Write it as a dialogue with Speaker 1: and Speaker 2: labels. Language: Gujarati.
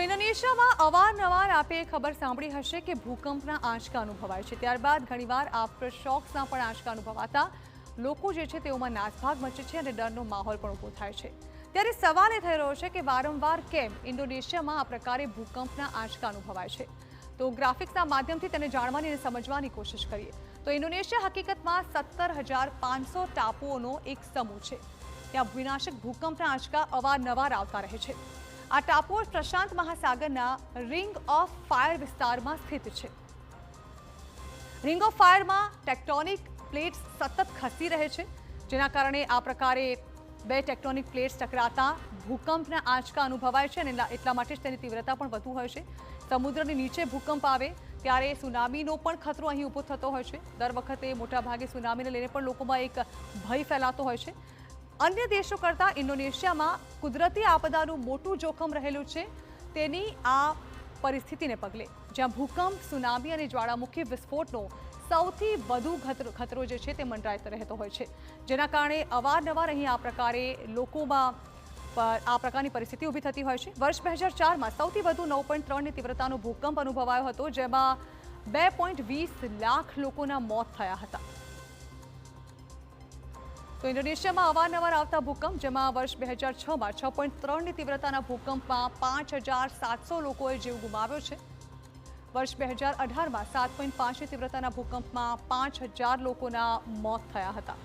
Speaker 1: ઇન્ડોનેશિયામાં અવારનવાર આપે ખબર સાંભળી હશે કે ભૂકંપના આંચકા અનુભવાય છે। ત્યારબાદ ઘણીવાર આફ્ટર શોક્સના પણ આંચકા અનુભવાતા લોકો જે છે તેઓમાં નાસભાગ મચે છે અને ડરનો માહોલ પણ ઊભો થાય છે। ત્યારે સવાલ એ થઈ રહ્યો છે કે વારંવાર કેમ ઇન્ડોનેશિયામાં આ પ્રકારે ભૂકંપના આંચકા અનુભવાય છે। તો ગ્રાફિક્સના માધ્યમથી તેને જાણવાની અને સમજવાની કોશિશ કરીએ તો ઇન્ડોનેશિયા હકીકતમાં 17,500 ટાપુઓનો એક સમૂહ છે। ત્યાં વિનાશક ભૂકંપના આંચકા અવારનવાર આવતા રહે છે। આ ટાપુઓ પ્રશાંત મહાસાગરના રિંગ ઓફ ફાયર વિસ્તારમાં સ્થિત છે। રિંગ ઓફ ફાયરમાં ટેક્ટોનિક પ્લેટ્સ સતત ખસી રહે છે, જેના કારણે આ પ્રકારે બે ટેક્ટોનિક પ્લેટ્સ ટકરાતા ભૂકંપના આંચકા અનુભવાય છે અને એટલા માટે જ તેની તીવ્રતા પણ વધુ હોય છે। સમુદ્રની નીચે ભૂકંપ આવે ત્યારે સુનામીનો પણ ખતરો અહીં ઊભો થતો હોય છે। દર વખતે મોટાભાગે સુનામીને લઈને પણ લોકોમાં એક ભય ફેલાતો હોય છે। અન્ય દેશો કરતાં ઇન્ડોનેશિયામાં કુદરતી આપદાનું મોટું જોખમ રહેલું છે। તેની આ પરિસ્થિતિને પગલે જ્યાં ભૂકંપ, સુનામી અને જ્વાળામુખી વિસ્ફોટનો સૌથી વધુ ખતરો જે છે તે મંડરાતો રહેતો હોય છે, જેના કારણે અવારનવાર અહીં આ પ્રકારે લોકોમાં આ પ્રકારની પરિસ્થિતિ ઊભી થતી હોય છે। વર્ષ 2004માં સૌથી વધુ 9.3ની તીવ્રતાનો ભૂકંપ અનુભવાયો હતો, જેમાં 2.20 લાખ લોકોના મોત થયા હતા। તો ઇન્ડોનેશિયામાં અવારનવાર આવતા ભૂકંપ, જેમાં વર્ષ 2006માં 6.3ની તીવ્રતાના ભૂકંપમાં 5,700 લોકોએ જીવ ગુમાવ્યો છે। વર્ષ 2018માં 7.5ની તીવ્રતાના ભૂકંપમાં 5,000 લોકોના મોત થયા હતા।